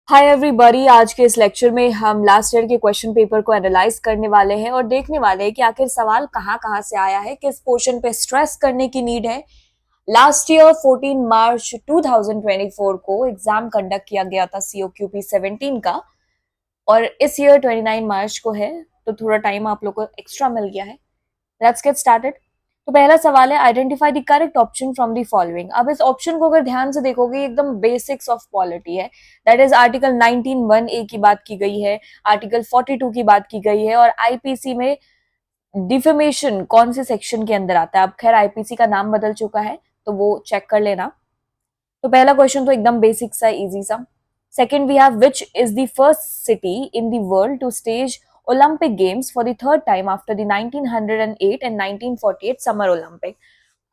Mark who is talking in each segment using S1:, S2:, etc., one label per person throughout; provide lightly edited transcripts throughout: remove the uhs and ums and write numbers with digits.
S1: Hi everybody. आज के इस लेक्चर में हम लास्ट ईयर के क्वेश्चन पेपर को एनालाइज करने वाले हैं और देखने वाले हैं कि आखिर सवाल कहाँ कहाँ से आया है, किस पोर्शन पे स्ट्रेस करने की नीड है। लास्ट ईयर 14 मार्च 2024 को एग्जाम कंडक्ट किया गया था COQP 17 का, और इस ईयर 29 मार्च को है, तो थोड़ा टाइम आप लोग को एक्स्ट्रा मिल गया है। Let's get started. तो पहला सवाल है, identify the correct option from the following. अब इस ऑप्शन को अगर ध्यान से देखोगे, एकदम बेसिक्स ऑफ पॉलिटी है। दैट इज आर्टिकल 19(1)(a) की बात की गई है, आर्टिकल 42 की बात की गई है, और आईपीसी में डिफेमेशन कौन से सेक्शन के अंदर आता है। अब खैर आईपीसी का नाम बदल चुका है, तो वो चेक कर लेना। तो पहला क्वेश्चन तो एकदम बेसिक सा, इजी सा। Second we have, which is the first city in the world to stage Olympic Games for the third time after the 1908 and 1948 Summer Olympic।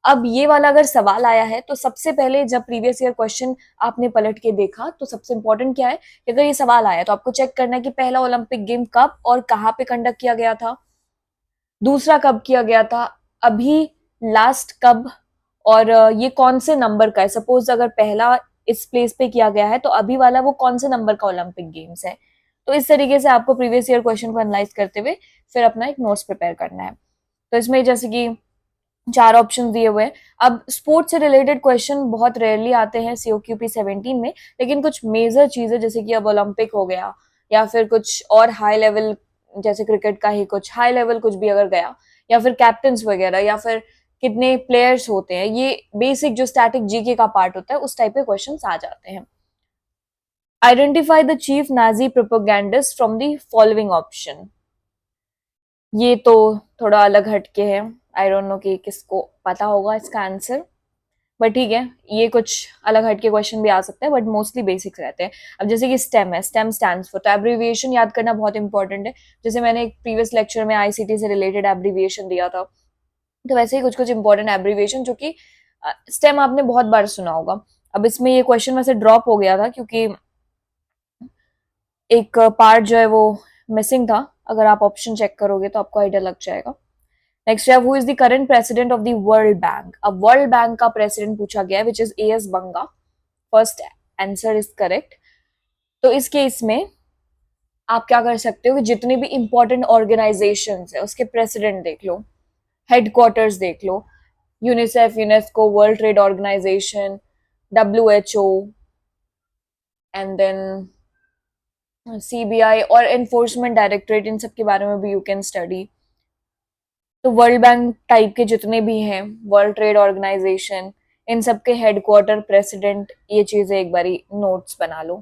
S1: अब ये वाला अगर सवाल आया है तो सबसे पहले जब प्रीवियस ईयर क्वेश्चन आपने पलट के देखा तो सबसे इंपॉर्टेंट क्या है कि अगर ये सवाल आया तो आपको चेक करना है कि पहला ओलंपिक गेम कब और कहाँ पे कंडक्ट किया गया था, दूसरा कब किया गया था, अभी लास्ट कब, और ये कौन से नंबर का है। सपोज अगर पहला इस प्लेस पे किया गया है तो अभी वाला वो कौन से नंबर का ओलंपिक गेम्स है। तो इस तरीके से आपको प्रीवियस ईयर क्वेश्चन को एनालाइज करते हुए फिर अपना एक नोट्स प्रिपेयर करना है। तो इसमें जैसे कि 4 ऑप्शन दिए हुए हैं। अब स्पोर्ट्स से रिलेटेड क्वेश्चन बहुत रेयरली आते हैं COQP 17 में, लेकिन कुछ मेजर चीजें जैसे कि अब ओलंपिक हो गया या फिर कुछ और हाई लेवल, जैसे क्रिकेट का ही कुछ हाई लेवल कुछ भी अगर गया, या फिर कैप्टन्स वगैरह, या फिर कितने प्लेयर्स होते हैं, ये बेसिक जो स्टैटिक जीके का पार्ट होता है उस टाइप के क्वेश्चन आ जाते हैं। Identify the chief Nazi propagandist from the following option. ये तो थोड़ा अलग हटके है, आई डोंट नो कि किसको पता होगा इसका आंसर, बट ठीक है, ये कुछ अलग हटके क्वेश्चन भी आ सकते हैं, बट मोस्टली बेसिक्स रहते हैं। अब जैसे कि स्टेम है, स्टेम स्टैंड्स फॉर, तो एब्रीविएशन याद करना बहुत इंपॉर्टेंट है। जैसे मैंने एक प्रीवियस लेक्चर में आईसीटी से रिलेटेड एब्रीविएशन दिया था, तो वैसे ही कुछ कुछ इंपॉर्टेंट एब्रीविएशन जो कि स्टेम आपने बहुत बार सुना होगा। अब इसमें ये क्वेश्चन वैसे ड्रॉप हो गया था क्योंकि एक पार्ट जो है वो मिसिंग था। अगर आप ऑप्शन चेक करोगे तो आपको आइडिया लग जाएगा। नेक्स्ट है, who is the current president of the world bank. अब वर्ल्ड बैंक का प्रेसिडेंट पूछा गया है, which is AS Banga. First answer is correct. तो इस केस में आप क्या कर सकते हो कि जितने भी इंपॉर्टेंट ऑर्गेनाइजेशन है उसके प्रेसिडेंट देख लो, हेडक्वार्टर्स देख लो, UNICEF, UNESCO, world trade organisation, WHO, and then CBI और एनफोर्समेंट डायरेक्टरेट, इन सब के बारे में भी यू कैन स्टडी। तो वर्ल्ड बैंक टाइप के जितने भी हैं, वर्ल्ड ट्रेड ऑर्गेनाइजेशन, इन सब के हेडक्वार्टर, प्रेसिडेंट, ये चीजें एक बारी नोट्स बना लो।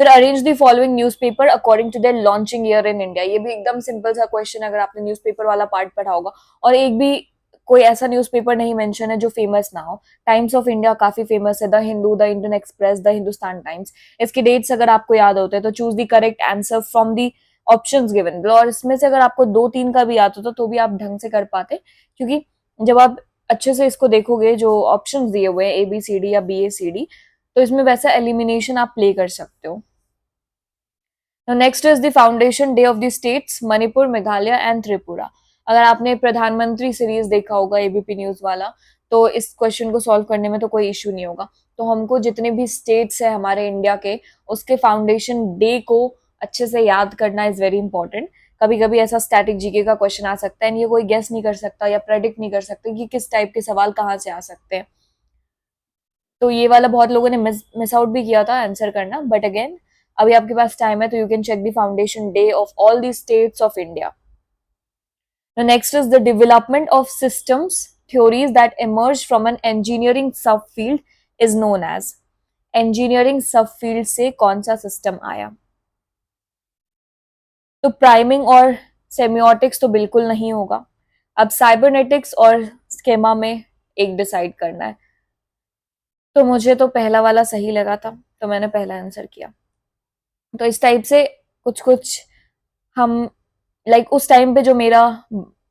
S1: फिर arrange the following newspaper according to their launching year in India. ये भी एकदम सिंपल सा क्वेश्चन, अगर आपने न्यूज़पेपर वाला पार्ट पढ़ा होगा। और एक भी कोई ऐसा न्यूज़पेपर नहीं मेंशन है जो फेमस ना हो। टाइम्स ऑफ इंडिया काफी फेमस है, the Hindu, the Indian express, the Hindustan times. इसके डेट्स अगर आपको याद होते हैं तो choose the correct answer from the options given. और इसमें से अगर आपको 2-3 का भी याद होता तो भी आप ढंग से कर पाते, क्योंकि जब आप अच्छे से इसको देखोगे, जो ऑप्शंस दिए हुए हैं ABCD या BACD, तो इसमें वैसा एलिमिनेशन आप प्ले कर सकते हो। Next is the foundation day of the states Manipur, Meghalaya and Tripura. अगर आपने प्रधानमंत्री सीरीज देखा होगा ABP न्यूज वाला, तो इस क्वेश्चन को सॉल्व करने में तो कोई इश्यू नहीं होगा। तो हमको जितने भी स्टेट्स है हमारे इंडिया के, उसके फाउंडेशन डे को अच्छे से याद करना इज वेरी इंपॉर्टेंट। कभी कभी ऐसा स्टैटिक जीके का क्वेश्चन आ सकता है, ये कोई गेस नहीं कर सकता या प्रेडिक्ट नहीं कर सकते कि किस टाइप के सवाल कहाँ से आ सकते हैं। तो ये वाला बहुत लोगों ने मिस आउट भी किया था आंसर करना, बट अगेन अभी आपके पास टाइम है तो you can check the foundation day of all the states of India. Next is the development of systems theories that emerged from an engineering subfield is known as। engineering subfield से कौन सा system आया। तो priming और semiotics तो बिल्कुल नहीं होगा। अब साइबरनेटिक्स और स्केमा में एक डिसाइड करना है। तो मुझे तो पहला वाला सही लगा था, तो मैंने पहला आंसर किया। तो इस टाइप से कुछ कुछ हम उस टाइम पे जो मेरा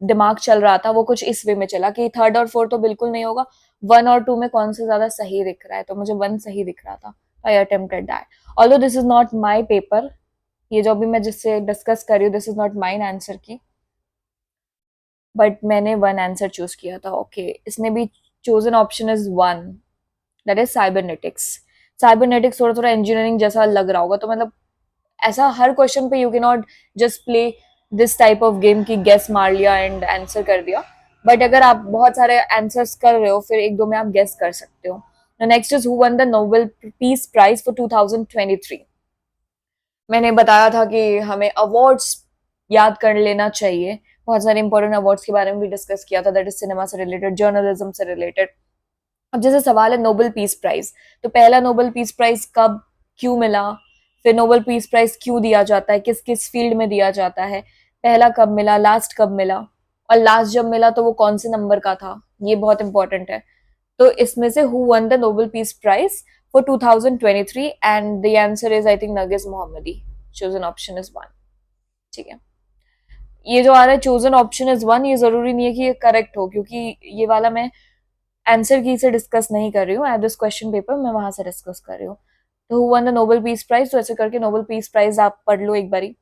S1: दिमाग चल रहा था वो कुछ इस वे में चला कि थर्ड और फोर्थ तो बिल्कुल नहीं होगा, 1 और 2 में कौन सा ज्यादा सही दिख रहा है, तो मुझे 1 सही दिख रहा था। आई attempted that, although this is not my paper. ये जो भी मैं जिससे डिस्कस कर रही हूँ, this is not mine answer की, बट मैंने 1 आंसर चूज किया था। ओके, इसने भी chosen option is 1, that is cybernetics. Cybernetics थोड़ा थोड़ा इंजीनियरिंग जैसा लग रहा होगा, तो मतलब ऐसा हर क्वेश्चन पे you can not just play this type of game की गेस मार लिया एंड आंसर कर दिया, बट अगर आप बहुत सारे आंसर्स कर रहे हो फिर एक दो में आप गेस कर सकते हो. Next is who won the Nobel peace prize for 2023. मैंने बताया था कि हमें अवार्ड्स याद कर लेना चाहिए, बहुत सारे इंपॉर्टेंट अवार्ड्स के बारे में भी डिस्कस किया था, दैट इज सिनेमा से रिलेटेड, जर्नलिज्म से रिलेटेड. अब जैसे सवाल है नोबेल पीस प्राइज, तो पहला नोबेल पीस प्राइज कब, क्यों मिला, फिर नोबेल पीस प्राइज क्यों दिया जाता है, किस किस फील्ड में दिया जाता है, पहला कब मिला, लास्ट कब मिला, और लास्ट जब मिला तो वो कौन से नंबर का था, ये बहुत इंपॉर्टेंट है. तो इसमें से who won the Nobel peace prize for 2023, and the answer is I think Narges Mohammadi. Chosen option is one. ठीक है, ये जो आ रहा है चोजन ऑप्शन इज वन, ये जरूरी नहीं है कि ये करेक्ट हो, क्योंकि ये वाला मैं आंसर की से डिस्कस नहीं कर रही हूँ, दिस क्वेश्चन पेपर मैं वहां से डिस्कस कर रही हूँ. तो who won the Nobel peace prize, तो ऐसे करके नोबेल पीस प्राइज आप पढ़ लो एक बारी.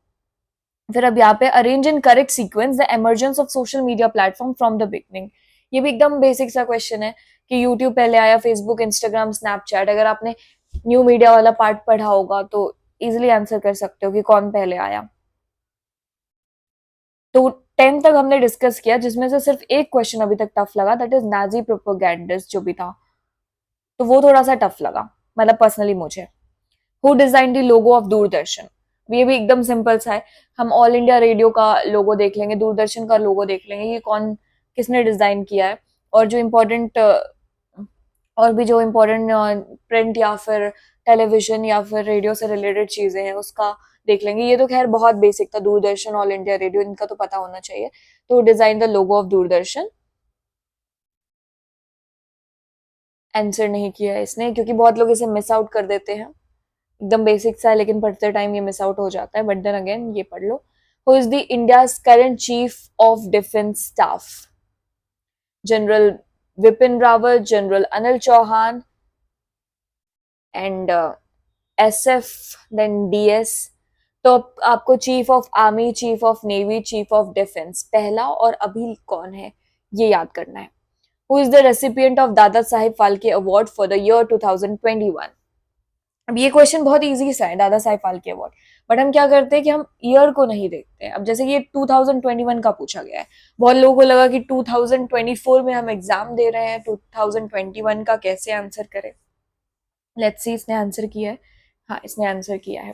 S1: फिर अब यहाँ पे arrange in correct sequence the emergence of social media platform from the beginning. ये भी एकदम बेसिक सा क्वेश्चन है कि यूट्यूब पहले आया, फेसबुक, इंस्टाग्राम, स्नैपचैट. अगर आपने न्यू मीडिया वाला पार्ट पढ़ा होगा तो इजिली आंसर कर सकते हो कि कौन पहले आया. तो 10 तक हमने डिस्कस किया, जिसमें से सिर्फ एक क्वेश्चन अभी तक टफ लगा, दैट इज नाजी प्रोपोगेंडिस्ट जो भी था, तो वो थोड़ा सा टफ लगा, मतलब पर्सनली मुझे. Who design the logo of Doordarshan, ये भी एकदम सिंपल सा है. हम ऑल इंडिया रेडियो का लोगो देख लेंगे, दूरदर्शन का लोगो देख लेंगे, ये कौन किसने डिजाइन किया है, और जो इम्पोर्टेंट और भी जो इम्पोर्टेंट प्रिंट या फिर टेलीविजन या फिर रेडियो से रिलेटेड चीजें हैं उसका देख लेंगे. ये तो खैर बहुत बेसिक था, दूरदर्शन, ऑल इंडिया रेडियो, इनका तो पता होना चाहिए. तो design the logo of Doordarshan, answer नहीं किया है इसने, क्योंकि बहुत लोग इसे मिस आउट कर देते हैं. एकदम बेसिक सा है लेकिन पढ़ते टाइम ये मिस आउट हो जाता है, बट देन अगेन ये पढ़ लो. Who is the India's current chief of defence staff, general Bipin Rawat, general Anil Chauhan, and SF, then DS. तो आपको chief of army, chief of navy, chief of defence पहला और अभी कौन है ये याद करना है. Who is the recipient of Dada Saheb Phalke award for the year 2021. अब ये क्वेश्चन बहुत इजी सा है, दादा साहेब फाल्के अवार्ड, बट हम क्या करते हैं कि हम ईयर को नहीं देखते हैं. अब जैसे कि ये 2021 का पूछा गया है, बहुत लोगों को लगा कि 2024 में हम एग्जाम दे रहे हैं, 2021 का कैसे आंसर करें. लेट्स सी, इसने आंसर किया है. हाँ, इसने आंसर किया है.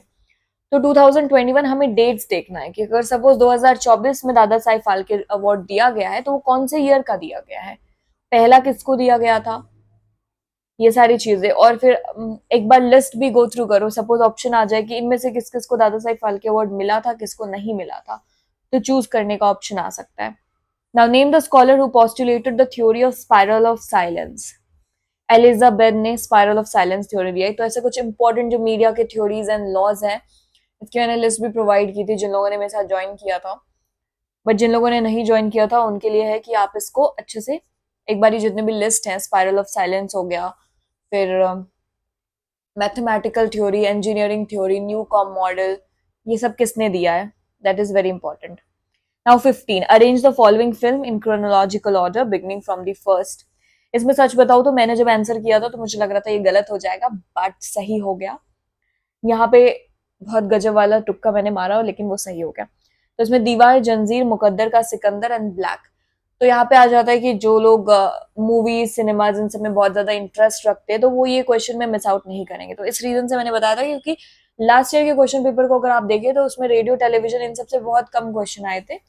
S1: तो 2021 हमें डेट्स देखना है कि अगर सपोज 2024 में दादा साहेब फाल्के अवार्ड दिया गया है तो वो कौन से ईयर का दिया गया है, पहला किसको दिया गया था, ये सारी चीजें. और फिर एक बार लिस्ट भी गो थ्रू करो, सपोज ऑप्शन आ जाए कि इनमें से किस किस को दादा साहेब फाल्के अवार्ड मिला था, किसको नहीं मिला था, तो चूज करने का ऑप्शन आ सकता है. Now name the scholar who postulated the theory of spiral of silence. Elizabeth ने स्पाइरल ऑफ साइलेंस थ्योरी दिया है. तो ऐसे कुछ इंपॉर्टेंट जो मीडिया के थ्योरीज एंड लॉज हैं, इसकी मैंने लिस्ट भी प्रोवाइड की थी जिन लोगों ने मेरे साथ ज्वाइन किया था, बट जिन लोगों ने नहीं ज्वाइन किया था उनके लिए है कि आप इसको अच्छे से एक बार, जितने भी लिस्ट है, स्पाइरल ऑफ साइलेंस हो गया, फिर mathematical theory, engineering theory, new com model, ये सब किसने दिया है, that is very important. Now 15, arrange the following film in chronological order beginning from the first. इसमें सच बताऊं तो मैंने जब आंसर किया था तो मुझे लग रहा था ये गलत हो जाएगा, बट सही हो गया. यहाँ पे बहुत गजब वाला तुक्का मैंने मारा लेकिन वो सही हो गया. तो इसमें दीवार, जंजीर, मुकद्दर का सिकंदर एंड ब्लैक. तो यहाँ पे आ जाता है कि जो लोग मूवीज, सिनेमाज, इन सब में बहुत ज्यादा इंटरेस्ट रखते हैं तो वो ये क्वेश्चन में मिस आउट नहीं करेंगे. तो इस रीजन से मैंने बताया था, क्योंकि लास्ट ईयर के क्वेश्चन पेपर को अगर आप देखें तो उसमें रेडियो, टेलीविजन, इन सबसे बहुत कम क्वेश्चन आए थे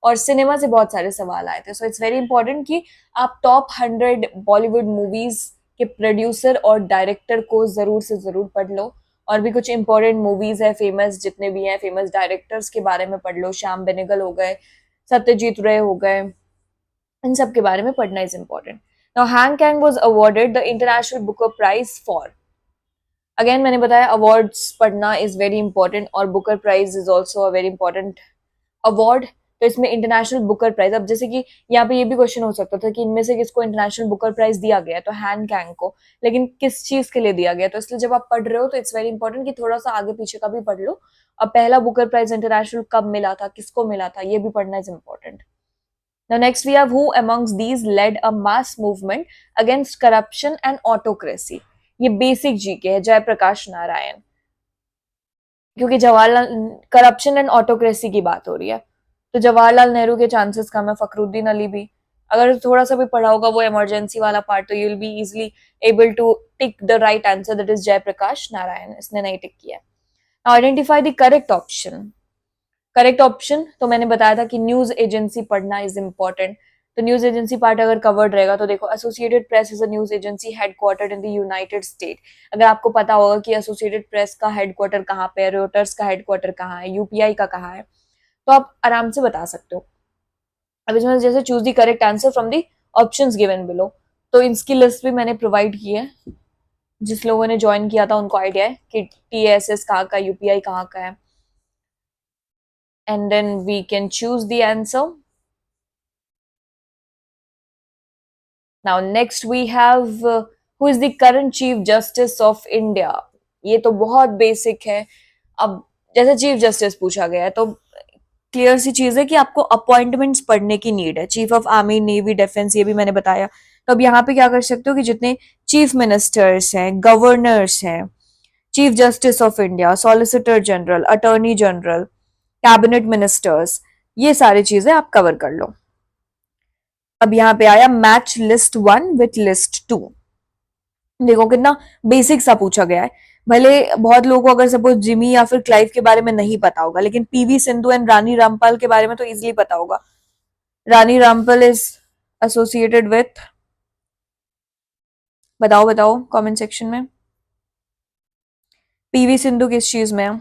S1: और सिनेमा से बहुत सारे सवाल आए थे. सो इट्स वेरी इंपॉर्टेंट कि आप टॉप 100 बॉलीवुड मूवीज के प्रोड्यूसर और डायरेक्टर को जरूर से जरूर पढ़ लो. और भी कुछ इंपॉर्टेंट मूवीज है, फेमस जितने भी हैं, फेमस डायरेक्टर्स के बारे में पढ़ लो. श्याम बेनेगल हो गए, सत्यजीत रे हो गए, इन सब के बारे में पढ़ना is important. Now Han Kang was awarded the international Booker prize for. Again मैंने बताया अवार्ड्स पढ़ना इज वेरी इंपॉर्टेंट, और Booker prize is also a very important award. तो इसमें इंटरनेशनल बुकर प्राइज, अब जैसे कि यहाँ पे ये भी क्वेश्चन हो सकता था कि इनमें से किसको इंटरनेशनल बुकर प्राइज दिया गया है, तो हैन कैंग को, लेकिन किस चीज के लिए दिया गया. तो इसलिए जब आप पढ़ रहे हो तो इट्स वेरी इंपॉर्टेंट कि थोड़ा सा आगे पीछे का भी पढ़ लो. अब पहला बुकर प्राइज इंटरनेशनल कब मिला था, किसको मिला था, ये भी पढ़ना is important. Now next we have who amongst these led a mass movement against corruption and autocracy. ये बेसिक जीके है, जयप्रकाश नारायण। क्योंकि जवाहरलाल, करप्शन एंड ऑटोक्रेसी की बात हो रही है, तो जवाहरलाल नेहरू के चांसेस कम है, फखरुद्दीन अली भी। अगर थोड़ा सा भी पढ़ा होगा वो इमरजेंसी वाला पार्ट, तो you will be easily able to tick the right answer, that is Jayaprakash Narayan. इसने नहीं टिक किया। Identify the correct option. Correct option तो मैंने बताया था कि न्यूज एजेंसी पढ़ना इज इंपॉर्टेंट। तो न्यूज एजेंसी पार्ट अगर कवर्ड रहेगा तो देखो, Associated Press is a news agency headquartered in the United State. अगर आपको पता होगा कि एसोसिएटेड प्रेस का हेडक्वार्टर कहाँ पे है, रॉयटर्स का हेडक्वार्टर कहाँ है, यूपीआई का कहाँ है, तो आप आराम से बता सकते हो। अब इसमें जैसे choose the correct answer from the options given below, तो इसकी लिस्ट भी मैंने प्रोवाइड की है। जिस लोगों ने ज्वाइन किया था उनको आइडिया है कि टीएसएस कहाँ का, यूपीआई कहाँ का है, and then we can choose the answer. Now next we have who is the current chief justice of India। ये तो बहुत बेसिक है। अब जैसे चीफ जस्टिस पूछा गया है तो क्लियर सी चीज है कि आपको अपॉइंटमेंट्स पढ़ने की नीड है। Chief of army, navy, defence, ये भी मैंने बताया। तो अब यहाँ पे क्या कर सकते हो कि जितने चीफ मिनिस्टर्स हैं, गवर्नर्स हैं, chief justice of India, solicitor general, attorney general, cabinet ministers, ये सारी चीजें आप कवर कर लो। अब यहाँ पे आया मैच लिस्ट 1 विथ लिस्ट 2। देखो कितना बेसिक सा पूछा गया है। भले बहुत लोगों को अगर सपोज जिमी या फिर क्लाइव के बारे में नहीं पता होगा, लेकिन पीवी सिंधु एंड रानी रामपाल के बारे में तो इजीली पता होगा। Rani Rampal is associated with, बताओ बताओ कमेंट सेक्शन में, पीवी सिंधु किस चीज में है?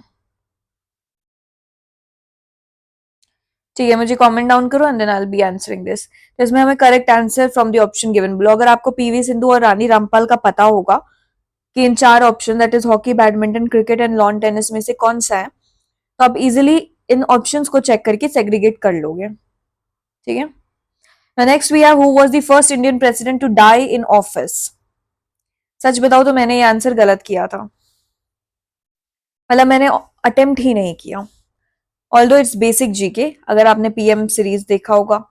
S1: ठीक है, मुझे कमेंट डाउन करो and then I will be answering this. तो इसमें हमें correct answer from the option given below. अगर आपको पीवी सिंधु और रानी रामपाल का पता होगा कि इन 4 option, that is hockey, badminton, cricket and lawn tennis में से कौन सा है, तो आप इजिली इन ऑप्शंस को चेक करके सेग्रीगेट कर लोगे। ठीक है। Next we have who was the first Indian president to die in office. सच बताओ तो मैंने ये आंसर गलत किया था, मतलब मैंने अटेम्प्ट ही नहीं किया। ऑल्दो इट्स बेसिक जीके, अगर आपने पीएम सीरीज देखा होगा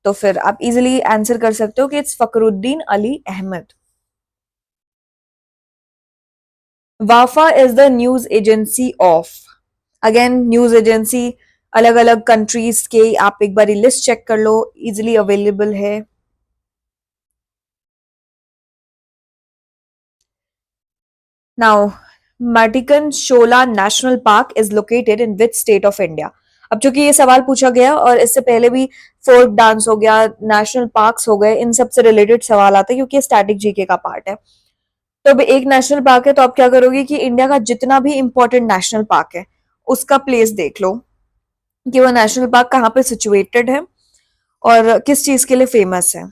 S1: तो फिर आप इजिली आंसर कर सकते हो कि इट्स फकरुद्दीन अली अहमद। वाफा is the news agency of, again news agency अलग अलग कंट्रीज के, आप एक बार लिस्ट चेक कर लो, इजिली अवेलेबल है। नाउ मार्टिकन Shola national park is located in which state of India. अब चूंकि ये सवाल पूछा गया और इससे पहले भी फोक डांस हो गया, नेशनल पार्क्स हो गए, इन सब से रिलेटेड सवाल आते हैं क्योंकि ये स्टैटिक जीके का पार्ट है। तो अब एक नेशनल पार्क है तो आप क्या करोगे कि इंडिया का जितना भी इंपॉर्टेंट नेशनल पार्क है उसका प्लेस देख लो कि वो नेशनल पार्क कहाँ पे सिचुएटेड है और किस चीज के लिए फेमस है।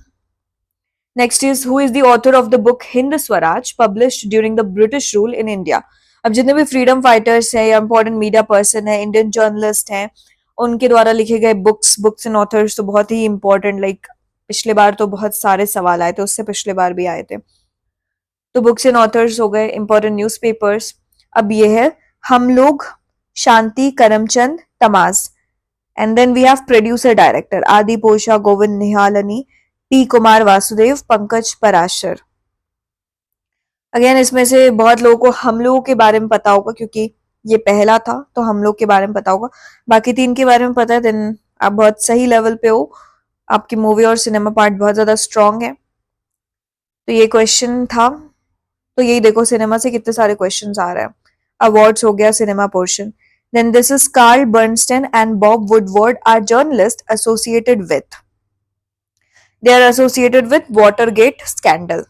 S1: Next is who is the author of the book Hind Swaraj published during the British rule in India. अब जितने भी फ्रीडम फाइटर्स हैं या इंपॉर्टेंट मीडिया पर्सन है, इंडियन जर्नलिस्ट हैं, उनके द्वारा लिखे गए बुक्स एंड ऑथर्स तो बहुत ही इंपॉर्टेंट, लाइक पिछले बार तो बहुत सारे सवाल आए थे, उससे पिछले बार भी आए थे। तो बुक्स एंड ऑथर्स हो गए, इंपॉर्टेंट न्यूज़पेपर्स। अब ये है Hum Log, Shanti Karamchand Tamas, and then we have producer director Adi Pocha, Govind Nihalani, P Kumar Vasudev, Pankaj Parashar. Again इसमें से बहुत लोगों को हम लोगों के बारे में पता होगा क्योंकि ये पहला था, तो हम लोग के बारे में पता होगा। बाकी 3 के बारे में पता है, देन आप बहुत सही लेवल पे हो, आपकी मूवी और सिनेमा पार्ट बहुत ज्यादा स्ट्रांग है। तो ये क्वेश्चन था। तो यही देखो सिनेमा से कितने सारे क्वेश्चंस आ रहे हैं। अवार्ड्स हो गया cinema portion. Then this is Carl Bernstein and Bob Woodward are journalist associated with, they are associated with Watergate scandal.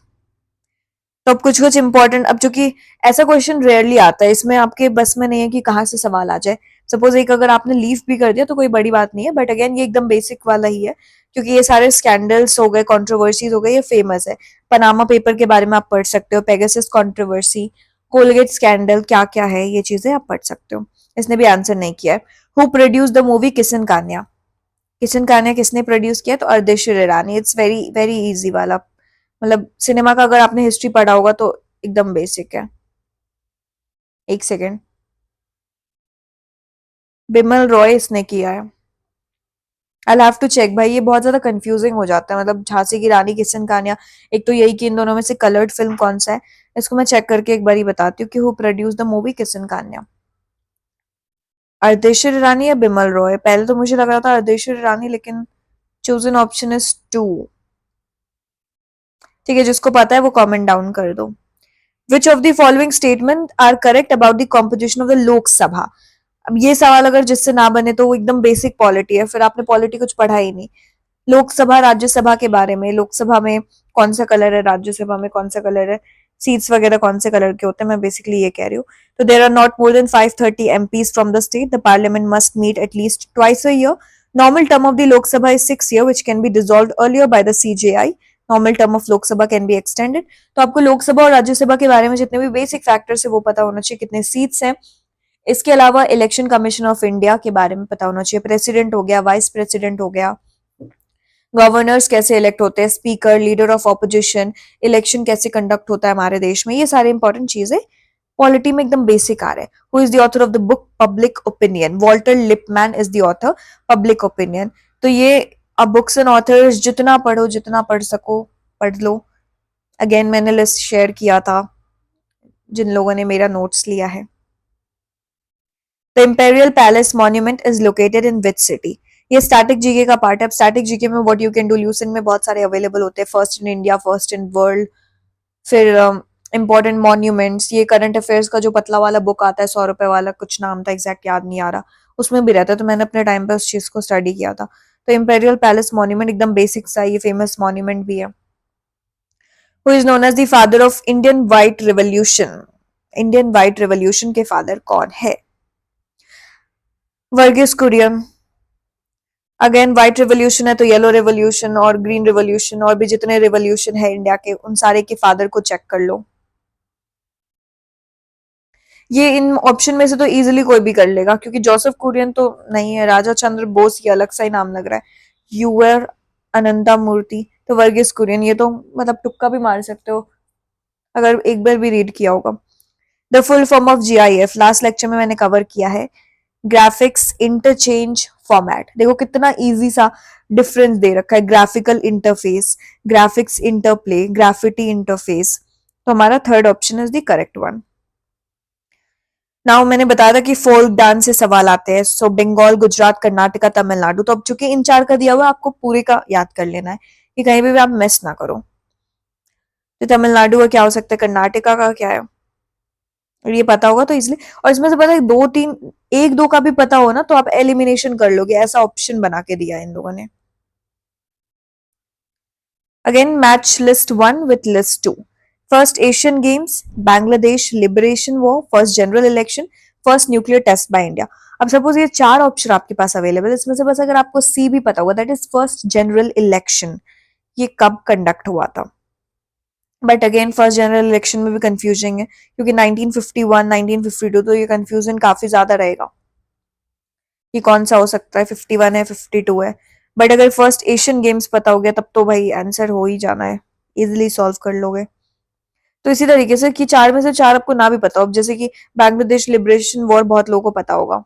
S1: तो अब कुछ कुछ इंपॉर्टेंट, अब चूंकि ऐसा क्वेश्चन रेयरली आता है, इसमें आपके बस में नहीं है कि कहाँ से सवाल आ जाए। सपोज एक अगर आपने लीव भी कर दिया तो कोई बड़ी बात नहीं है, बट अगेन ये एकदम बेसिक वाला ही है क्योंकि ये सारे स्कैंडल्स हो गए, कंट्रोवर्सीज हो गए, ये फेमस है। पनामा पेपर के बारे में आप पढ़ सकते हो, पेगासस कंट्रोवर्सी, कोलगेट स्कैंडल, क्या क्या है ये चीजें आप पढ़ सकते हो। इसने भी आंसर नहीं किया है। Who produce the movie Kishan कान्या, Kishan कान्या किसने प्रोड्यूस किया, तो अर्देशिर ईरानी। इट्स वेरी वेरी इजी वाला, मतलब सिनेमा का अगर आपने हिस्ट्री पढ़ा होगा तो एकदम बेसिक है। एक सेकेंड, बिमल रॉय इसने किया है। आई हैव टू चेक भाई, ये बहुत ज्यादा कंफ्यूजिंग हो जाता है, मतलब झांसी की रानी किशन कन्या, एक तो यही कि इन दोनों में से कलर्ड फिल्म कौन सा है। इसको मैं चेक करके एक बार ही बताती हूँ कि who produce the movie Kishan कन्या। अर्देश्वर ईरानी या बिमल रॉय? पहले तो मुझे लग रहा था अर्देश्वर ईरानी, लेकिन चोजन ऑप्शन इज टू। ठीक है, जिसको पता है वो कमेंट डाउन कर दो। Which of the following statement are correct about the composition of the Lok Sabha? अब ये सवाल अगर जिससे ना बने तो वो एकदम बेसिक पॉलिटी है, फिर आपने पॉलिटी कुछ पढ़ा ही नहीं। लोकसभा राज्यसभा के बारे में, लोकसभा में कौन सा कलर है, राज्यसभा में कौन सा कलर है, सीट्स वगैरह कौन से कलर के होते हैं, मैं बेसिकली ये कह रही हूँ। तो there are not more than 530 MPs from the state, the parliament must meet at least twice a year. Normal term of the Lok Sabha is 6 years which can be dissolved earlier by the CJI. Normal term of Lok Sabha can be extended. तो आपको लोकसभा और राज्यसभा के बारे में जितने भी basic factors है वो पता होना चाहिए, कितने सीट्स हैं। इसके अलावा इलेक्शन कमीशन ऑफ इंडिया के बारे में पता होना चाहिए, प्रेसिडेंट हो गया, वाइस प्रेसिडेंट हो गया, गवर्नर्स कैसे इलेक्ट होते हैं, speaker, leader of opposition, election कैसे कंडक्ट होता है हमारे देश में, ये सारे इंपॉर्टेंट चीजें पॉलिटी में एकदम बेसिक आ रहे हैं। Who is the author of the book public opinion? Walter Lipman is the author public opinion. तो ये अब बुक्स एंड ऑथर्स जितना पढ़ो, जितना पढ़ सको पढ़ लो। अगेन मैंने लिस्ट शेयर किया था जिन लोगों ने मेरा नोट्स लिया है। The imperial palace monument is located in which city? ये स्टैटिक जीके का पार्ट है। अब स्टैटिक जीके में what you can do, Lucent में बहुत सारे अवेलेबल होते हैं, first in India, first in world, फिर इंपॉर्टेंट मॉन्यूमेंट्स, ये करंट अफेयर्स का जो पतला वाला बुक आता है 100 रुपए वाला, कुछ नाम था एग्जैक्ट याद नहीं आ रहा, उसमें भी रहता है। तो मैंने अपने टाइम पे उस चीज को स्टडी किया था। तो इम्पेरियल पैलेस मॉन्यूमेंट एकदम बेसिक सा, ये फेमस मॉन्यूमेंट भी है। Who is known as the father of Indian white revolution? Indian white revolution के फादर कौन है? Verghese Kurien. Again white revolution है तो येलो रिवोल्यूशन और ग्रीन रिवोल्यूशन और भी जितने रिवोल्यूशन है इंडिया के, उन सारे के फादर को चेक कर लो। ये इन ऑप्शन में से तो इजीली कोई भी कर लेगा, क्योंकि जोसेफ कुरियन तो नहीं है, राजा चंद्र बोस ये अलग सा ही नाम लग रहा है, यूआर अनंता मूर्ति, तो वर्गीस कुरियन, ये तो मतलब तुक्का भी मार सकते हो अगर एक बार भी रीड किया होगा। The full form of GIF last lecture में मैंने कवर किया है, ग्राफिक्स इंटरचेंज फॉर्मेट। देखो कितना इजी सा डिफरेंस दे रखा है, graphical interface, graphics interplay, graffiti interface. तो हमारा third option is the correct one. Now मैंने बताया था कि फोल्क डांस से सवाल आते हैं, सो बंगाल, गुजरात, कर्नाटका, तमिलनाडु। तो अब चूंकि इन चार का दिया हुआ है, आपको पूरे का याद कर लेना है कि कहीं भी आप मिस ना करो। तो तमिलनाडु का क्या हो सकता है, कर्नाटका का क्या है, और ये पता होगा तो इसलिए, और इसमें से पता है दो तीन, एक दो का भी पता हो ना तो आप एलिमिनेशन कर लोगे, ऐसा ऑप्शन बना के दिया इन लोगों ने। Again match list 1 with list 2। First Asian games, Bangladesh liberation war, first general election, first nuclear test by India. अब सपोज ये चार ऑप्शन आपके पास अवेलेबल, इसमें से बस अगर आपको सी भी पता होगा, that is first general election, ये कब कंडक्ट हुआ था। But again first general election में भी कंफ्यूजिंग है, क्योंकि 1951, 1952, तो ये कंफ्यूजन काफी ज्यादा रहेगा कि कौन सा हो सकता है, 51 है, 52 है। बट अगर फर्स्ट एशियन गेम्स पता हो गया तब तो भाई आंसर हो ही जाना है, इजिली सॉल्व कर लोगे। तो इसी तरीके से कि चार में से चार आपको ना भी पता हो, जैसे कि बांग्लादेश लिबरेशन वॉर बहुत लोगों को पता होगा,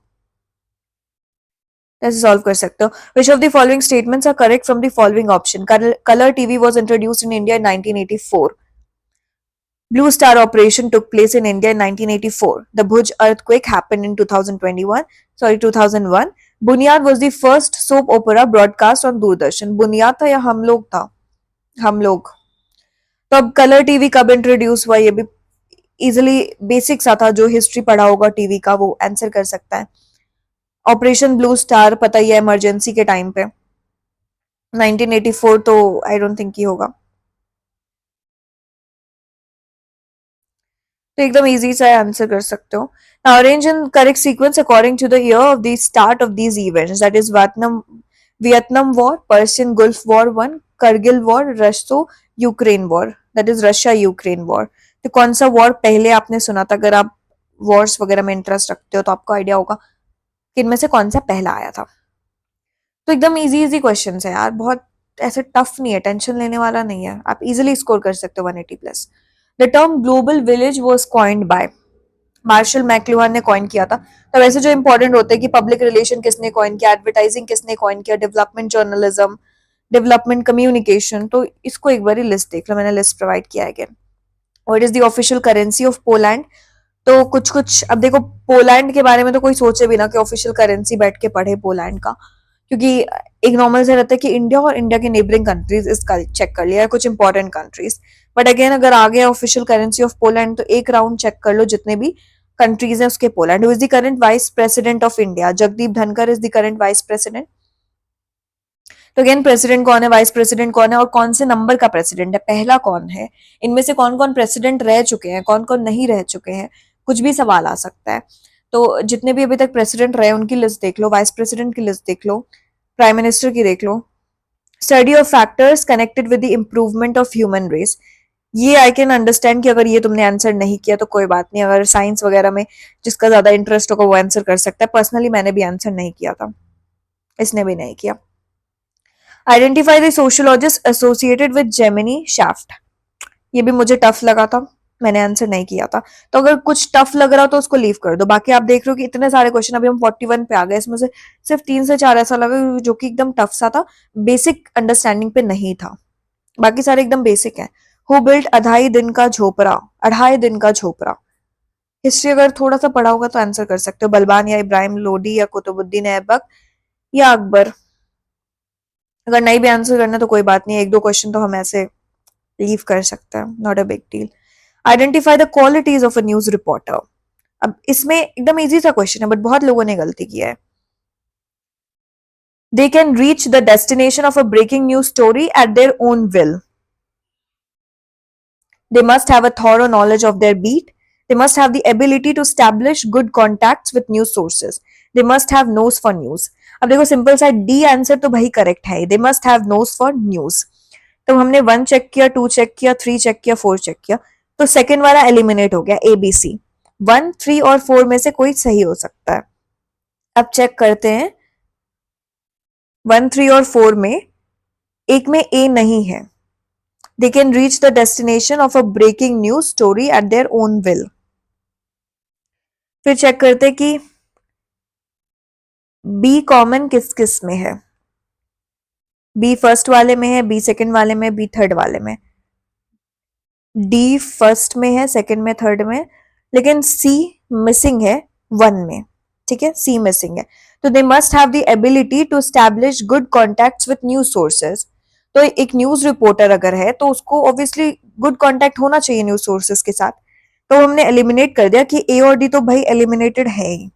S1: ऐसे सॉल्व कर सकते हो। Which of the following statements are correct from the following option? Colour TV was introduced in India in 1984. Blue Star operation took place in India in 1984. The Bhuj earthquake happened in 2021. Sorry, 2001. बुनियाद was the first soap opera broadcast on Doordarshan. बुनियाद था या हम लोग था? हम लोग। तो अब कलर टीवी कब इंट्रोड्यूस हुआ, ये भी इजिली बेसिक सा था, जो हिस्ट्री पढ़ा होगा टीवी का वो आंसर कर सकता है। ऑपरेशन ब्लू स्टार पता ही है, इमरजेंसी के टाइम पे। 1984 तो आई डोंट थिंक ही होगा, तो एकदम इजी सा आंसर कर सकते हो। Now arrange in correct sequence according to the year of the start of these events, that is Vietnam war, Persian Gulf war 1, Kargil war, Russo Ukraine war, that is Russia Ukraine war. तो कौन सा war पहले आपने सुना था? अगर आप Wars वगैरह में इंटरेस्ट रखते हो तो आपको आइडिया होगा कि इनमें से कौन सा पहला आया था। तो एकदम इजी इजी क्वेश्चन है यार, बहुत ऐसे टफ नहीं है, टेंशन लेने वाला नहीं है, आप इजिली स्कोर कर सकते हो 180 plus. The term global village was coined by, Marshall McLuhan ने कॉइन किया था। तो वैसे जो इंपॉर्टेंट होते हैं कि पब्लिक रिलेशन किसने कॉइन किया, एडवर्टाइजिंग किसने कॉइन किया, डेवलपमेंट जर्नलिज्म, डेवलपमेंट कम्युनिकेशन, तो इसको एक बार लिस्ट देख लो, मैंने लिस्ट प्रोवाइड किया है again. What is the official currency of Poland? तो कुछ कुछ अब देखो, पोलैंड के बारे में तो कोई सोचे भी ना कि ऑफिशियल करेंसी बैठ के पढ़े पोलैंड का, क्योंकि एक नॉर्मल से रहता है कि इंडिया और इंडिया के नेबरिंग कंट्रीज इसका चेक कर लिया, कुछ इंपॉर्टेंट कंट्रीज। बट अगेन अगर आ गया ऑफिशियल करेंसी ऑफ पोलैंड तो एक राउंड चेक कर लो जितने भी कंट्रीज है उसके Poland. Who is the current vice president of India? Jagdeep Dhankhar is the current vice president. तो अगेन प्रेसिडेंट कौन है, वाइस प्रेसिडेंट कौन है, और कौन से नंबर का प्रेसिडेंट है, पहला कौन है, इनमें से कौन कौन प्रेसिडेंट रह चुके हैं, कौन कौन नहीं रह चुके हैं, कुछ भी सवाल आ सकता है। तो जितने भी अभी तक प्रेसिडेंट रहे उनकी लिस्ट देख लो, वाइस प्रेसिडेंट की लिस्ट देख लो, प्राइम मिनिस्टर की देख लो। Study of factors connected with the improvement of human race, ये आई कैन अंडरस्टैंड कि अगर ये तुमने आंसर नहीं किया तो कोई बात नहीं, अगर साइंस वगैरह में जिसका ज्यादा इंटरेस्ट होगा वो आंसर कर सकता है। पर्सनली मैंने भी आंसर नहीं किया था, इसने भी नहीं किया। Identify the sociologist associated with Gemini shaft, ये भी मुझे टफ लगा था, मैंने आंसर नहीं किया था। तो अगर कुछ टफ लग रहा हो तो उसको लीव कर दो। बाकी आप देख रहे हो कि इतने सारे क्वेश्चन, अभी हम 41 पे आ गए, इसमें से सिर्फ 3 से 4 ऐसा लगा जो कि एकदम टफ सा था, बेसिक अंडरस्टैंडिंग पे नहीं था, बाकी सारे एकदम बेसिक है। हु बिल्ट अढ़ाई दिन का झोपड़ा? अढ़ाई दिन का झोपड़ा, हिस्ट्री अगर थोड़ा सा पढ़ा होगा तो आंसर कर सकते हो। बलबान या इब्राहिम लोडी या कुतुबुद्दीन ऐबक या अकबर। अगर नहीं भी आंसर करना तो कोई बात नहीं, एक दो क्वेश्चन तो हम ऐसे लीव कर सकते हैं, not a big deal. Identify the qualities of a news reporter, अब इसमें एकदम इजी सा क्वेश्चन है बट बहुत लोगों ने गलती किया है। They can reach the destination of a breaking news story at their own will. They must have a thorough knowledge of their beat. They must have the ability to establish good contacts with news sources. They must have nose for news. अब देखो simple सा D answer तो भाई correct है, they must have nose for news. तो हमने 1 check किया, 2 check किया, 3 चेक किया, 4 चेक किया, तो सेकंड वाला एलिमिनेट हो गया, ए बी सी। 1, 3 और 4 में से कोई सही हो सकता है। अब चेक करते हैं, 1, 3 और 4 में एक में ए नहीं है। They can reach the destination of a breaking news story at their own will. फिर चेक करते कि बी कॉमन किस किस में है, बी फर्स्ट वाले में है, बी सेकंड वाले में, बी थर्ड वाले में, डी फर्स्ट में है, सेकंड में, थर्ड में, लेकिन सी मिसिंग है 1 में, ठीक है, सी मिसिंग है। तो they must have the ability to establish good contacts with news sources. तो एक न्यूज रिपोर्टर अगर है तो उसको ऑब्वियसली गुड कॉन्टैक्ट होना चाहिए न्यूज सोर्सेज के साथ। तो हमने एलिमिनेट कर दिया कि ए और डी तो भाई एलिमिनेटेड है ही।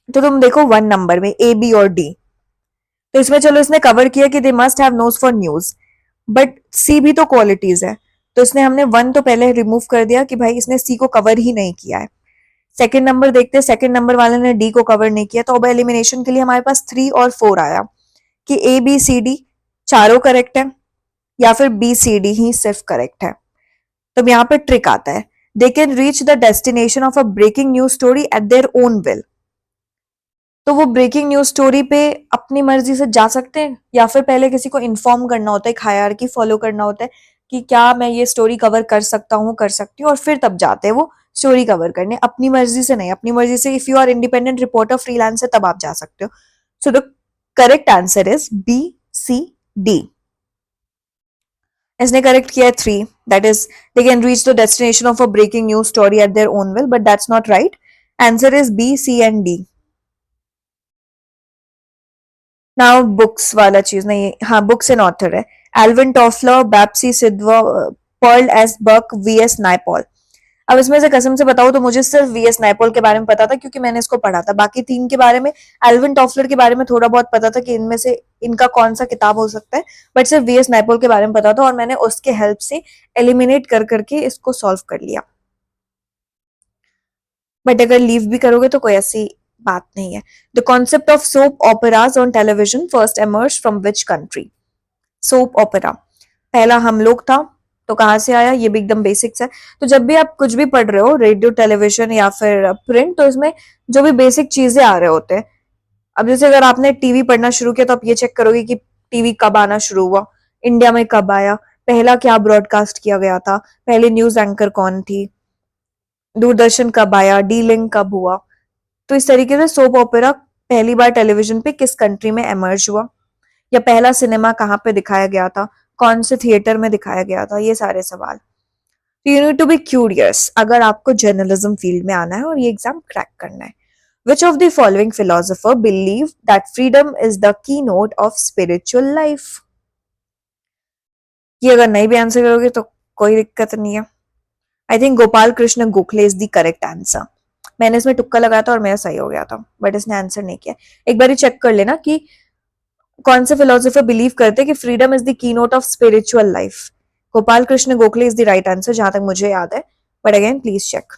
S1: तो तुम देखो 1 नंबर में ए बी और डी, तो इसमें चलो इसने कवर किया कि they must have nose for news, but C भी तो क्वालिटीज है, तो इसने हमने 1 तो पहले रिमूव कर दिया कि भाई इसने सी को कवर ही नहीं किया है। सेकंड नंबर देखते हैं, सेकंड नंबर वाले ने डी को कवर नहीं किया, तो अब एलिमिनेशन के लिए हमारे पास 3 और 4 आया कि ए बी सी डी चारों करेक्ट है या फिर बी सी डी ही सिर्फ करेक्ट है। तो यहाँ पे ट्रिक आता है, they can reach the destination of a breaking news story at their own will. तो वो ब्रेकिंग न्यूज स्टोरी पे अपनी मर्जी से जा सकते हैं या फिर पहले किसी को इन्फॉर्म करना होता है, एक हायरार्की फॉलो करना होता है कि क्या मैं ये स्टोरी कवर कर सकता हूँ, कर सकती हूँ, और फिर तब जाते हैं वो स्टोरी कवर करने, अपनी मर्जी से नहीं। अपनी मर्जी से if you are independent reporter freelancer तब आप जा सकते हो। So the correct answer is B C D. इसने करेक्ट किया है 3, that is they can reach the destination of a breaking news story at their own will, but that's not right. Answer is B C and D. Now books वाला चीज नहीं, हाँ books and author है, Alvin Toffler, Bapsi Sidhwa, Pearl S बक, V S Naipaul. अब इसमें से कसम से बताऊं तो मुझे सिर्फ वी एस नायपॉल के बारे में पता था क्योंकि मैंने इसको पढ़ा था। बाकी 3 के बारे में, एल्विन टॉफलर के बारे में थोड़ा बहुत पता था कि इनमें से इनका कौन सा किताब हो सकता है, बट सिर्फ वी एस नायपॉल के बारे में पता था और मैंने उसके हेल्प से एलिमिनेट कर करके इसको सॉल्व कर लिया। बट अगर लीव भी करोगे तो कोई ऐसी बात नहीं है। The concept of soap operas on television first emerge from which country? Soap opera पहला हम लोग था, तो कहाँ से आया? ये भी एकदम बेसिक्स है। तो जब भी आप कुछ भी पढ़ रहे हो, रेडियो, टेलीविजन या फिर प्रिंट, तो इसमें जो भी बेसिक चीजें आ रहे होते हैं, अब जैसे अगर आपने टीवी पढ़ना शुरू किया तो आप ये चेक करोगे कि टीवी कब आना शुरू हुआ, इंडिया में कब आया, पहला क्या ब्रॉडकास्ट किया गया था, पहले न्यूज एंकर कौन थी, दूरदर्शन कब आया, डी लिंक कब हुआ। तो इस तरीके से सोप ओपेरा पहली बार टेलीविजन पे किस कंट्री में एमर्ज हुआ, या पहला सिनेमा कहाँ पे दिखाया गया था, कौन से थिएटर में दिखाया गया था, ये सारे सवाल। You need to be curious अगर आपको जर्नलिज्म फील्ड में आना है और ये एग्जाम क्रैक करना है। Which of the following philosopher believe that freedom is the keynote of spiritual life? ये अगर नहीं भी आंसर करोगे तो कोई दिक्कत नहीं है। I think Gopal Krishna Gokhale is the correct answer. मैंने इसमें तुक्का लगाया था और मेरा सही हो गया था, बट इसने आंसर नहीं किया। एक बार चेक कर लेना कि कौन से फिलोसोफर बिलीव करते हैं कि freedom is the key note of spiritual life. Gopal Krishna Gokhale is the right answer जहां तक मुझे याद है, but again please check.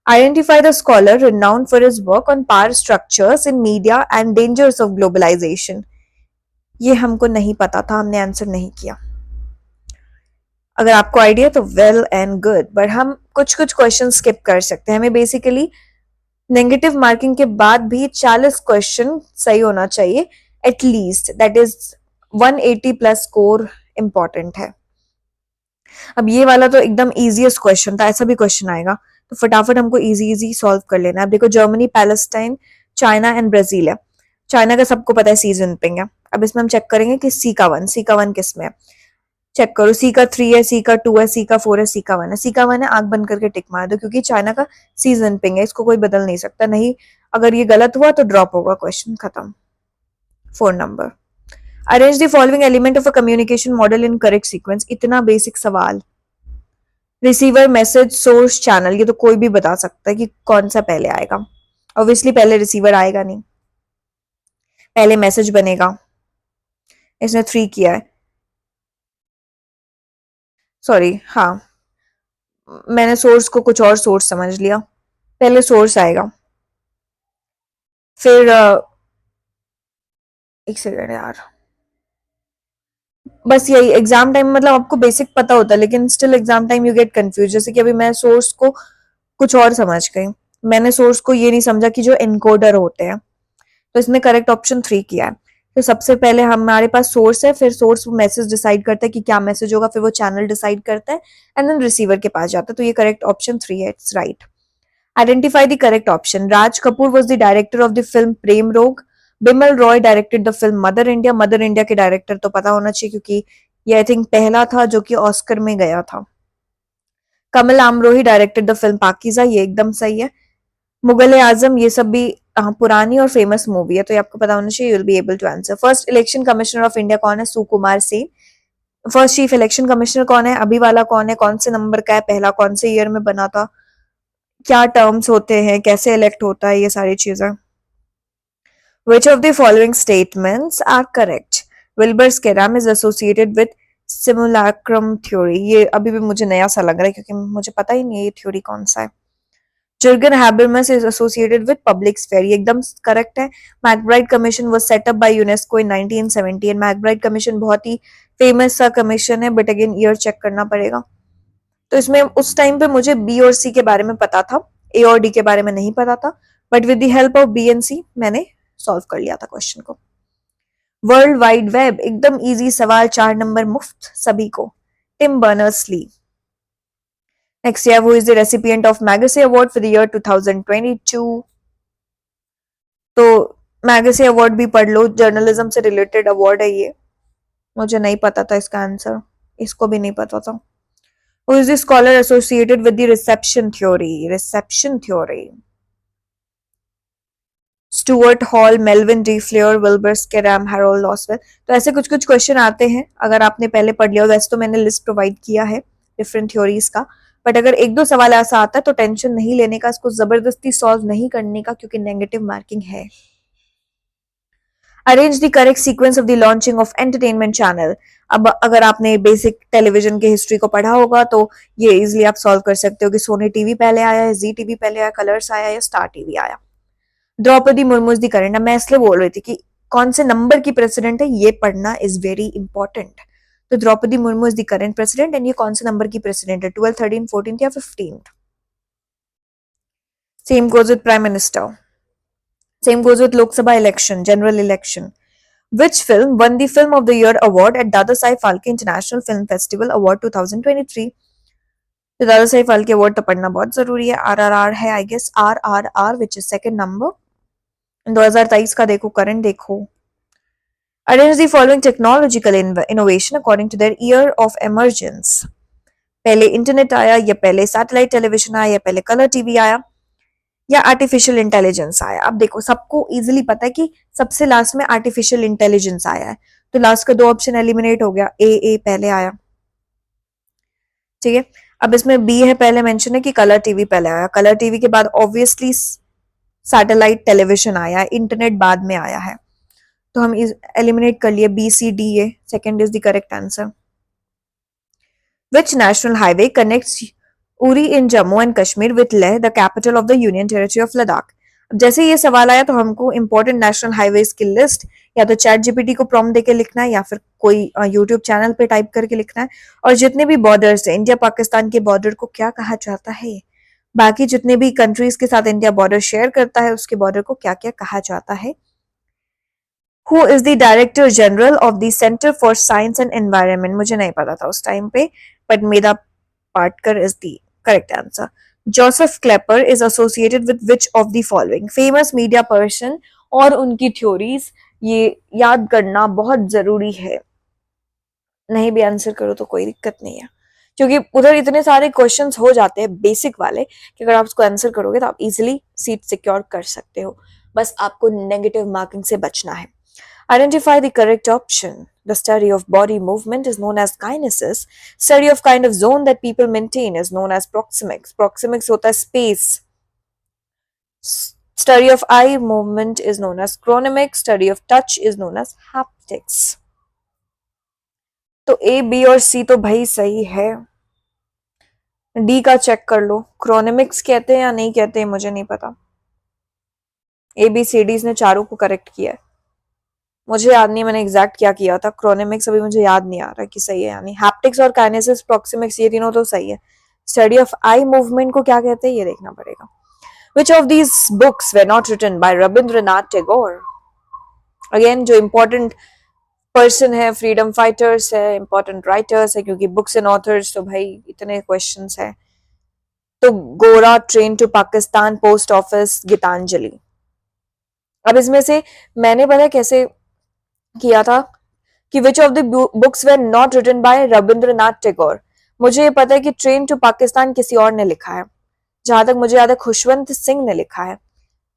S1: Identify the scholar renowned for his work on power structures in media and dangers of globalization. ये हमको नहीं पता था, हमने आंसर नहीं किया। अगर आपको आइडिया तो वेल एंड गुड, बट हम कुछ कुछ क्वेश्चन स्किप कर सकते हैं। हमें बेसिकली नेगेटिव मार्किंग के बाद भी 40 क्वेश्चन सही होना चाहिए at least, that is 180 plus score important है। अब ये वाला तो एकदम इजीएस्ट क्वेश्चन था, ऐसा भी क्वेश्चन आएगा तो फटाफट हमको इजी इजी सॉल्व कर लेना है। अब देखो, Germany, Palestine, China and Brazil है। चाइना का सबको पता है, सी जिनपिंग है। अब इसमें हम चेक करेंगे कि सी का वन किस में है। चेक करो, सी का 3 है, सी का 2 है, सी का 4 है, सी का 1 है। सी का 1 है, आंख बंद करके टिक मार दो, क्योंकि चाइना का सी जिनपिंग है, इसको कोई बदल नहीं सकता। नहीं, अगर ये गलत हुआ तो ड्रॉप होगा क्वेश्चन, खत्म। 4 number. Arrange the following element of a communication model in correct sequence. इतना बेसिक सवाल। रिसीवर, मैसेज, सोर्स, चैनल, ये तो कोई भी बता सकता है कि कौन सा पहले आएगा। ऑब्वियसली पहले रिसीवर आएगा नहीं, पहले मैसेज बनेगा। इसने 3 किया है, सॉरी, हाँ मैंने सोर्स को कुछ और सोर्स समझ लिया। पहले सोर्स आएगा, फिर एक सेकेंड यार, बस यही एग्जाम टाइम, मतलब आपको बेसिक पता होता है लेकिन still exam time you get confuse. जैसे कि अभी मैं सोर्स को कुछ और समझ गई, मैंने सोर्स को ये नहीं समझा कि जो एनकोडर होते हैं। तो इसने करेक्ट ऑप्शन 3 किया है। तो सबसे पहले हमारे पास सोर्स है, फिर सोर्स मैसेज डिसाइड करता है कि क्या मैसेज होगा, फिर वो चैनल डिसाइड करता है, एंड देन रिसीवर के पास जाता है। तो ये करेक्ट ऑप्शन 3 है, it's right. Identify the correct option. Raj Kapoor was the director of the film Prem Rog. Bimal Roy directed the film Mother India. Mother India के डायरेक्टर तो पता होना चाहिए क्योंकि ये आई थिंक पहला था जो कि ऑस्कर में गया था। Kamal Amrohi directed the film Pakeezah, ये एकदम सही है। मुगल आजम, ये सब भी पुरानी और फेमस मूवी है, तो ये आपको पता होना चाहिए, you will be able to answer. First election commissioner of India कौन है? Sukumar Sen. First chief election commissioner कौन है? अभी वाला कौन है? कौन से नंबर का है? पहला कौन से ईयर में बना था? क्या टर्म्स होते हैं? कैसे इलेक्ट होता है? ये सारी चीजें। Which of the following statements are correct? Wilbur Schramm is associated with simulacrum theory। ये अभी भी मुझे नया सा लग रहा है क्योंकि मुझे पता ही नहीं है ये थ्योरी कौन सा है। Jürgen Habermas is associated with public sphere, ये एकदम करेक्ट है। McBride commission was set up by UNESCO in 1970 and McBride commission बहुत ही फेमस सा कमीशन है, बट अगेन ईयर चेक करना पड़ेगा। तो इसमें उस टाइम पे मुझे बी और सी के बारे में पता था, ए और डी के बारे में नहीं पता था, but with the help of B and C मैंने सॉल्व कर लिया था क्वेश्चन को। वर्ल्ड वाइड वेब, एकदम इजी सवाल, 4 नंबर मुफ्त सभी को। Tim Berners Lee. Next year, who is the recipient of Magsaysay Award for the year 2022? तो मैगसेसे अवार्ड भी पढ़ लो, जर्नलिज्म से रिलेटेड अवार्ड है ये। मुझे नहीं पता था इसका आंसर, इसको भी नहीं पता था। Who is the scholar associated with the reception theory? Reception theory. Stuart Hall, Melvin De Fleur, Wilbur Schramm, Harold Lasswell. तो ऐसे कुछ कुछ क्वेश्चन आते हैं अगर आपने पहले पढ़ लिया। वैसे तो मैंने लिस्ट प्रोवाइड किया है डिफरेंट थ्योरीज का, बट अगर एक दो सवाल ऐसा आता है तो टेंशन नहीं लेने का, इसको जबरदस्ती सॉल्व नहीं करने का क्योंकि नेगेटिव मार्किंग है। Arrange the correct sequence of the launching of entertainment channel. अब अगर आपने बेसिक टेलीविजन की हिस्ट्री को पढ़ा होगा तो ये इजिली आप सॉल्व कर सकते हो कि सोनी टीवी पहले आया है, जी टीवी पहले आया, कलर्स आया या स्टार टीवी आया। Droupadi Murmu is the current. मैं इसलिए बोल रही थी कि कौन से नंबर की प्रेसिडेंट है ये पढ़ना इज वेरी इंपॉर्टेंट। तो Draupadi Murmu is the current president and ये कौन से नंबर की प्रेसिडेंट है? 12, 13, 14 या 15? Same goes with prime minister, same goes with Lok Sabha election, general election. Which film won the Film of the Year award at Dadasai Phalke International Film Festival Award 2023? तो दादा Saheb Phalke award तो पढ़ना बहुत जरूरी है। RRR है I guess, RRR which is second number. 2023 का देखो, करंट देखो। Arrange the following technological innovation according to their year of emergence. पहले इंटरनेट आया, या पहले सैटेलाइट टेलीविजन आया, या पहले कलर टीवी आया, या आर्टिफिशियल इंटेलिजेंस आया। अब देखो, सबको इजीली पता है कि सबसे लास्ट में आर्टिफिशियल इंटेलिजेंस आया है, तो लास्ट का 2 ऑप्शन एलिमिनेट हो गया। ए पहले आया, ठीक है। अब इसमें बी है, पहले मेंशन है कि कलर टीवी पहले आया। कलर टीवी के बाद ऑब्वियसली सैटेलाइट टेलीविजन आया, इंटरनेट बाद में आया है, तो हम एलिमिनेट कर लिए। BCDA second is the correct answer. Which national highway connects Uri in Jammu and Kashmir with Leh, the capital of the Union Territory of Ladakh? अब जैसे ये सवाल आया तो हमको इंपॉर्टेंट नेशनल हाईवेज की लिस्ट या तो चैट जीपीटी को प्रॉम्प्ट देके लिखना है, या फिर कोई यूट्यूब चैनल पे टाइप करके लिखना है। और जितने भी बॉर्डर्स है, इंडिया पाकिस्तान के बॉर्डर को क्या कहा जाता है, बाकी जितने भी कंट्रीज के साथ इंडिया बॉर्डर शेयर करता है उसके बॉर्डर को क्या क्या कहा जाता है। Who is the Director General of the Center for Science and Environment? मुझे नहीं पता था उस टाइम पे, but Medha Patkar is the correct answer. Joseph Klepper is associated with which of the following? Famous media person और उनकी थ्योरीज, ये याद करना बहुत जरूरी है। नहीं भी आंसर करो तो कोई दिक्कत नहीं है, क्योंकि उधर इतने सारे क्वेश्चंस हो जाते हैं बेसिक वाले कि अगर आप उसको आंसर करोगे तो आप इजीली सीट सिक्योर कर सकते हो। बस आपको नेगेटिव मार्किंग से बचना है। Identify the correct option. The study of body movement is known as kinesis. Study of kind of zone that people maintain is known as proxemics. Proxemics होता है space. Study of eye movement is known as chronemics. Study of touch is known as haptics. तो A, B और C तो भाई सही है। D का check कर लो, क्रोनेमिक्स कहते हैं या नहीं कहते हैं मुझे नहीं पता। ABCDs ने चारों को करेक्ट किया है, मुझे याद नहीं मैंने एग्जैक्ट क्या किया था। क्रोनेमिक्स अभी मुझे याद नहीं आ रहा कि सही है या नहीं। हैप्टिक्स और काइनेसिस, प्रॉक्सिमिक्स, ये तीनों तो सही है। स्टडी ऑफ आई मूवमेंट को क्या कहते हैं ये देखना पड़ेगा। Which of these books were not written by Rabindranath Tagore? अगेन जो इंपॉर्टेंट पर्सन है, फ्रीडम फाइटर्स है, इंपॉर्टेंट राइटर्स है, क्योंकि बुक्स एंड ऑथर्स तो भाई इतने क्वेश्चंस है। तो Gora, train to Pakistan, post office, Gitanjali. अब इसमें से मैंने पता कैसे किया था कि which of the books were not written by Rabindranath Tagore. मुझे ये पता है कि ट्रेन टू पाकिस्तान किसी और ने लिखा है, जहां तक मुझे याद है खुशवंत सिंह ने लिखा है,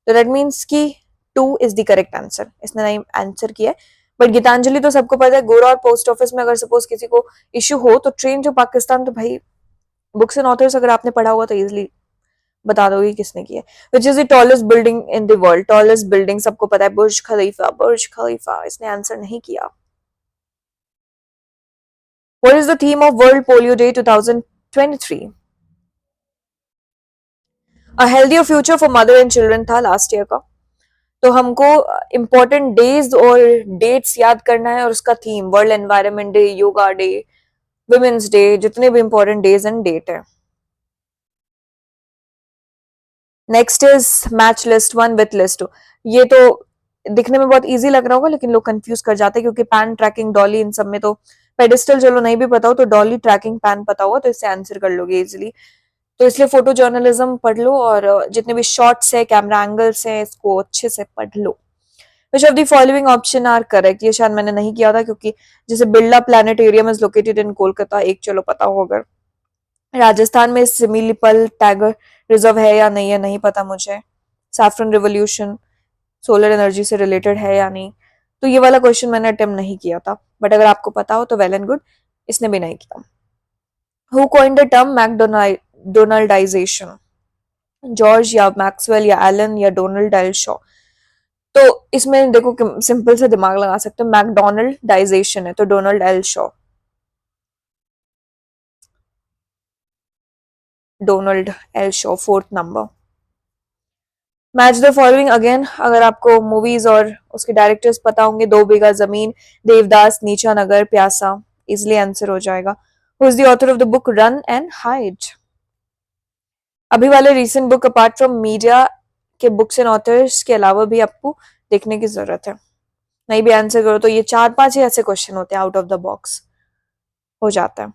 S1: तो दैट मीन्स कि 2 इज द करेक्ट आंसर। इसने नहीं आंसर किया है, बट गीतांजलि तो सबको पता है। गोरा और पोस्ट ऑफिस में अगर सपोज किसी को इश्यू हो तो ट्रेन टू पाकिस्तान तो भाई बुक्स एंड ऑथर्स अगर आपने पढ़ा हुआ तो इजिली बता दोगे किसने किया। विच is the tallest building in the world? Tallest building सबको पता है, बुर्ज खलीफा। बुर्ज खलीफा, इसने आंसर नहीं किया। What is the theme of World Polio Day 2023? A healthier future for mother and children था लास्ट ईयर का। तो हमको इम्पोर्टेंट डेज और डेट्स याद करना है और उसका theme world environment day, yoga day, women's day, जितने भी इम्पोर्टेंट डेज एंड डेट है। Next is match list 1 with list 2। ये तो दिखने में बहुत इजी लग रहा होगा लेकिन लोग कंफ्यूज कर जाते हैं, क्योंकि पैन ट्रैकिंग, डॉली, इन सब में तो पेडिस्टल चलो नहीं भी पता हो तो डॉली ट्रैकिंग पैन पता होगा तो इससे आंसर कर लोगे इजिली। तो इसलिए फोटो जर्नलिज्म पढ़ लो और जितने भी शॉट्स है, कैमरा एंगल्स है, इसको अच्छे से पढ़ लो। Which of the following option are correct? ये शायद मैंने नहीं किया था, क्योंकि जैसे Birla planetarium is located in Kolkata, एक चलो पता हो अगर। राजस्थान में सिमिलीपल टाइगर रिजर्व है या नहीं है नहीं पता मुझे। सैफरन रिवोल्यूशन सोलर एनर्जी से रिलेटेड है या नहीं, तो ये वाला क्वेश्चन मैंने अटेम्प्ट नहीं किया था, बट अगर आपको पता हो तो वेल एंड गुड। इसने भी नहीं किया। Who coined the term McDonaldization? George या मैक्सवेल या एलन या डोनाल्ड डेल शॉ? तो इसमें देखो सिंपल से दिमाग लगा सकते हो, मैकडोनाल्डाइजेशन है तो Donald L Shaw. Donald L Shaw, 4th number. Match the following again, अगर आपको मूवीज और उसके डायरेक्टर्स पता होंगे, 2 बीघा जमीन, देवदास, नीचा नगर, प्यासा, इजिली आंसर हो जाएगा। Who is the author of the book run and hide? अभी वाले recent book apart from media के बुक्स एंड ऑथर्स के अलावा भी आपको देखने की जरूरत है। नहीं भी आंसर करो तो ये 4-5 ही ऐसे क्वेश्चन होते हैं आउट ऑफ द बॉक्स हो जाता है।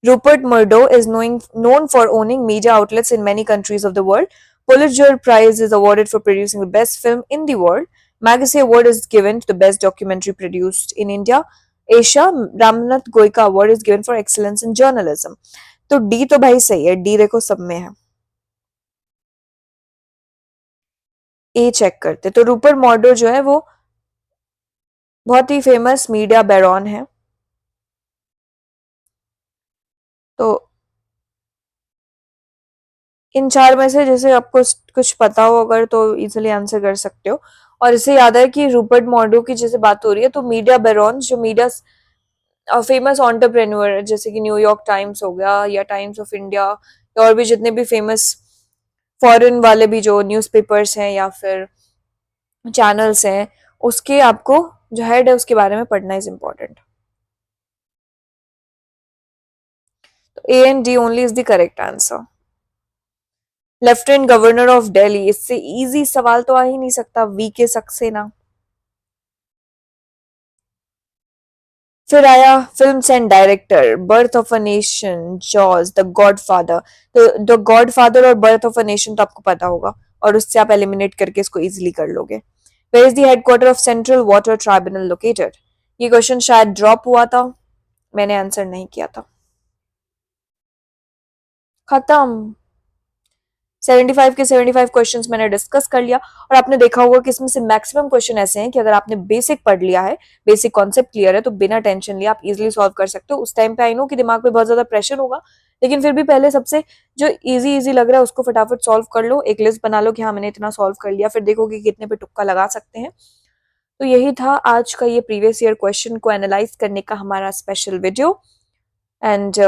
S1: Rupert Murdoch is known for owning media outlets in many countries of the world. Pulitzer Prize is awarded for producing the best film in the world. Magsaysay Award is given to the best documentary produced in India. Asia Ramnath Goyka Award is given for excellence in journalism. तो D तो भाई सही है, D देखो सब में है। ए check करते तो रूपर मॉर्डो जो है वो बहुत ही फेमस मीडिया बैरॉन है। तो इन चार में से जैसे आपको कुछ पता हो अगर तो इजीली आंसर कर सकते हो। और इसे याद है कि रूपर्ट मॉर्डो की जैसे बात हो रही है तो मीडिया बैरॉन जो मीडिया फेमस एंटरप्रेन्योर जैसे कि न्यूयॉर्क टाइम्स हो गया या टाइम्स ऑफ इंडिया या और भी जितने भी फेमस फॉरेन वाले भी जो न्यूज़पेपर्स हैं या फिर चैनल्स हैं उसके आपको जो हेड है उसके बारे में पढ़ना इज इम्पोर्टेंट। तो A and D only is the correct answer. Lieutenant governor of Delhi, इससे इजी सवाल तो आ ही नहीं सकता, वी के सक्सेना। फिर आया films and director, birth of a nation, jaws, the godfather. तो द गॉडफादर और बर्थ ऑफ अ नेशन तो आपको पता होगा और उससे आप एलिमिनेट करके इसको इजीली कर लोगे। Where is the headquarter of central water tribunal located? ये क्वेश्चन शायद ड्रॉप हुआ था, मैंने आंसर नहीं किया था। खत्म। 75 के 75 क्वेश्चंस मैंने डिस्कस कर लिया और आपने देखा होगा कि इसमें से मैक्सिमम क्वेश्चन ऐसे हैं कि अगर आपने बेसिक पढ़ लिया है, बेसिक कॉन्सेप्ट क्लियर है तो बिना टेंशन लिए आप इजीली सॉल्व कर सकते हो। उस टाइम पे आई नो कि दिमाग पे बहुत ज्यादा प्रेशर होगा, लेकिन फिर भी पहले सबसे जो इजी इजी लग रहा है उसको फटाफट सॉल्व कर लो, एक लिस्ट बना लो कि हाँ मैंने इतना सॉल्व कर लिया, फिर देखो कि कितने पे तुक्का लगा सकते हैं। तो यही था आज का ये प्रीवियस ईयर क्वेश्चन को एनालाइज करने का हमारा स्पेशल वीडियो। एंड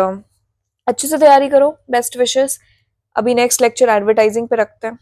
S1: अच्छे से तैयारी करो, बेस्ट विशेस। अभी नेक्स्ट लेक्चर एडवर्टाइजिंग पे रखते हैं।